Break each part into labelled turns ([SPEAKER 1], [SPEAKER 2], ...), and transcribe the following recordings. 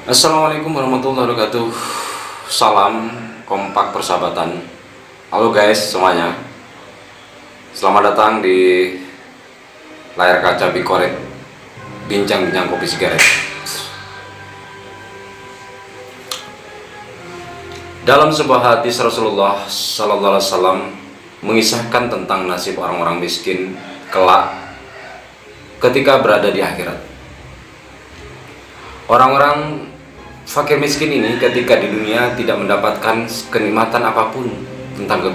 [SPEAKER 1] Assalamualaikum warahmatullahi wabarakatuh. Salam kompak persahabatan. Halo guys semuanya. Selamat datang di layar kaca Bikoret, bincang-bincang kopi sigaret. Dalam sebuah hadis Rasulullah Sallallahu Alaihi Wasallam mengisahkan tentang nasib orang-orang miskin kelak ketika berada di akhirat. Orang-orang fakir miskin ini ketika di dunia tidak mendapatkan kenikmatan apapun tentang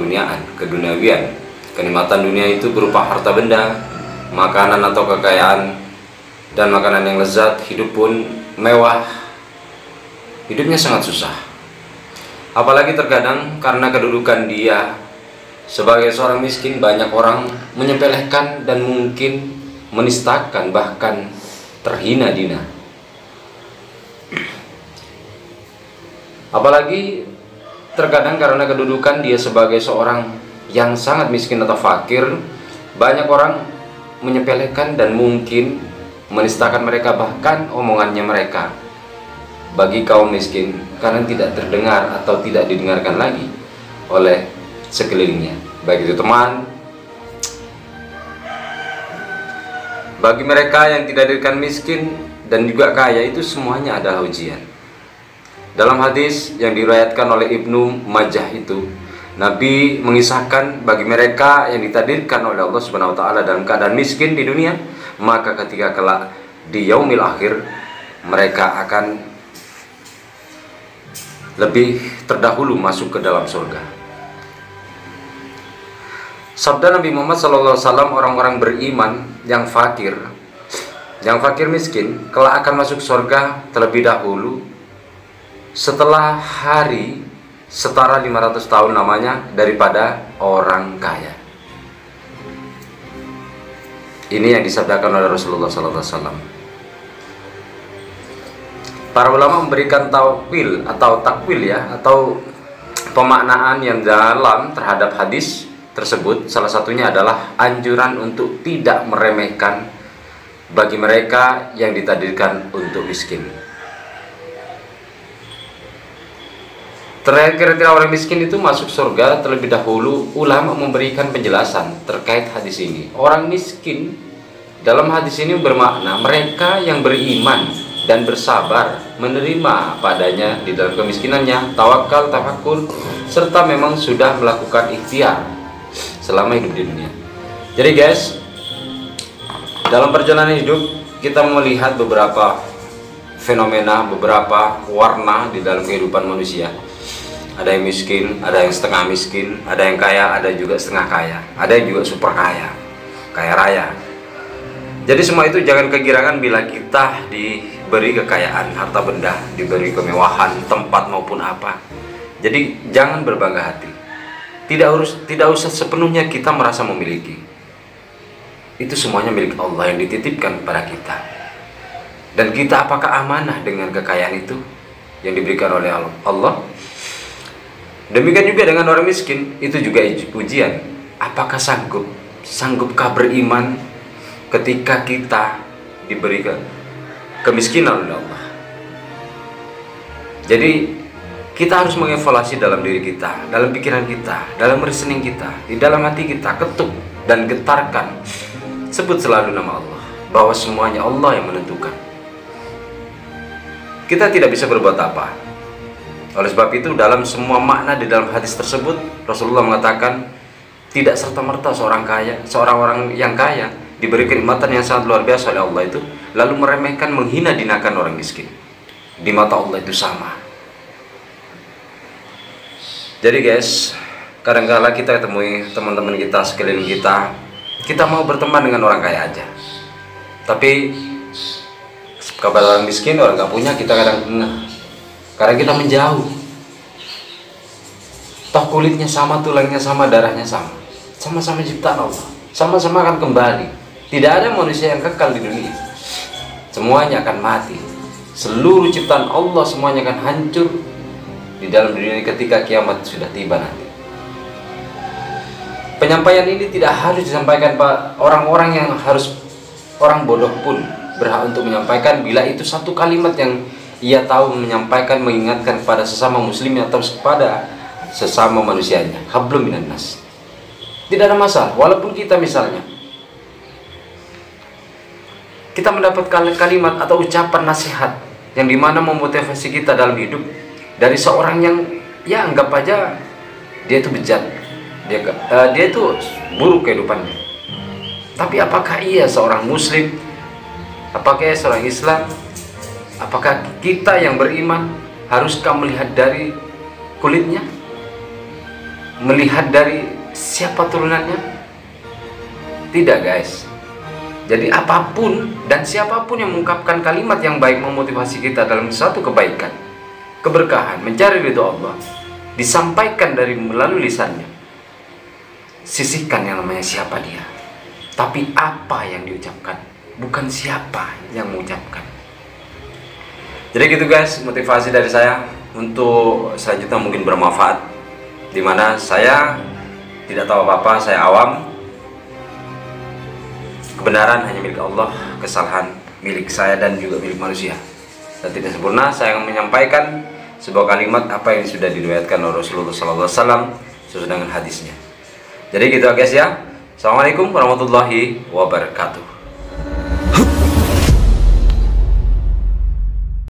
[SPEAKER 1] keduniawian. Kenikmatan dunia itu berupa harta benda, makanan atau kekayaan, dan makanan yang lezat, hidup pun mewah. Hidupnya sangat susah. Apalagi terkadang karena kedudukan dia sebagai seorang miskin, banyak orang menyepelekan dan mungkin menistakan, bahkan terhina-dina. Apalagi terkadang karena kedudukan dia sebagai seorang yang sangat miskin atau fakir, banyak orang menyepelekan dan mungkin menistakan mereka, bahkan omongannya mereka bagi kaum miskin karena tidak terdengar atau tidak didengarkan lagi oleh sekelilingnya, baik itu teman. Bagi mereka yang tidak dikatakan miskin dan juga kaya, itu semuanya adalah ujian. Dalam hadis yang diriwayatkan oleh Ibnu Majah itu, Nabi mengisahkan bagi mereka yang ditakdirkan oleh Allah Subhanahu wa taala dalam keadaan miskin di dunia, maka ketika kelak di yaumil akhir mereka akan lebih terdahulu masuk ke dalam surga. Sabda Nabi Muhammad SAW, orang-orang beriman yang fakir miskin kelak akan masuk surga terlebih dahulu setelah hari setara 500 tahun namanya daripada orang kaya. Ini yang disabdakan oleh Rasulullah SAW. Para ulama memberikan takwil atau pemaknaan yang dalam terhadap hadis tersebut. Salah satunya adalah anjuran untuk tidak meremehkan bagi mereka yang ditakdirkan untuk miskin. Kriteria orang miskin itu masuk surga terlebih dahulu. Ulama memberikan penjelasan terkait hadis ini. Orang miskin dalam hadis ini bermakna mereka yang beriman dan bersabar menerima padanya di dalam kemiskinannya, tawakal, tafakur, serta memang sudah melakukan ikhtiar selama hidup di dunia. Jadi guys, dalam perjalanan hidup kita melihat beberapa fenomena, beberapa warna di dalam kehidupan manusia. Ada yang miskin, ada yang setengah miskin, ada yang kaya, ada juga setengah kaya, ada yang juga super kaya, kaya raya. Jadi semua itu jangan kegirangan bila kita diberi kekayaan, harta benda, diberi kemewahan, tempat maupun apa. Jadi jangan berbangga hati. Tidak usah sepenuhnya kita merasa memiliki. Itu semuanya milik Allah yang dititipkan kepada kita. Dan kita apakah amanah dengan kekayaan itu yang diberikan oleh Allah? Demikian juga dengan orang miskin, itu juga ujian. Apakah sanggupkah beriman ketika kita diberi kemiskinan oleh Allah? Jadi kita harus mengevaluasi dalam diri kita, dalam pikiran kita, dalam reasoning kita, di dalam hati kita, ketuk dan getarkan. Sebut selalu nama Allah, bahwa semuanya Allah yang menentukan. Kita tidak bisa berbuat apa. Oleh sebab itu dalam semua makna di dalam hadis tersebut, Rasulullah mengatakan tidak serta-merta seorang orang yang kaya diberi kenikmatan yang sangat luar biasa oleh Allah itu lalu meremehkan, menghina, dinakan orang miskin. Di mata Allah itu sama. Jadi guys, kadang-kala kita temui teman-teman kita sekeliling kita mau berteman dengan orang kaya aja, tapi kabar orang miskin, orang gak punya, kita karena kita menjauh. Toh kulitnya sama, tulangnya sama, darahnya sama, sama-sama ciptaan Allah, sama-sama akan kembali. Tidak ada manusia yang kekal di dunia, semuanya akan mati. Seluruh ciptaan Allah semuanya akan hancur di dalam dunia ketika kiamat sudah tiba nanti. Penyampaian ini tidak harus disampaikan orang-orang yang harus, orang bodoh pun berhak untuk menyampaikan bila itu satu kalimat yang ia tahu menyampaikan, mengingatkan kepada sesama muslimnya atau kepada sesama manusianya. Hablum minan nas. Tidak ada masalah, walaupun kita misalnya kita mendapatkan kalimat atau ucapan nasihat yang dimana memotivasi kita dalam hidup dari seorang yang ya anggap aja dia itu bejat, dia itu buruk kehidupannya. Tapi apakah ia seorang muslim? Apakah ia seorang Islam? Apakah kita yang beriman haruskah melihat dari kulitnya? Melihat dari siapa turunannya? Tidak, guys. Jadi apapun dan siapapun yang mengungkapkan kalimat yang baik memotivasi kita dalam suatu kebaikan, keberkahan, mencari ridho Allah, disampaikan dari melalui lisannya, sisihkan yang namanya siapa dia, tapi apa yang diucapkan, bukan siapa yang mengucapkan. Jadi gitu guys, motivasi dari saya untuk selanjutnya mungkin bermanfaat, dimana saya tidak tahu apa-apa, saya awam. Kebenaran hanya milik Allah, kesalahan milik saya dan juga milik manusia, dan tidak sempurna. Saya akan menyampaikan sebuah kalimat apa yang sudah diriwayatkan oleh Rasulullah SAW sesuai dengan hadisnya. Jadi gitu guys ya. Assalamualaikum warahmatullahi wabarakatuh.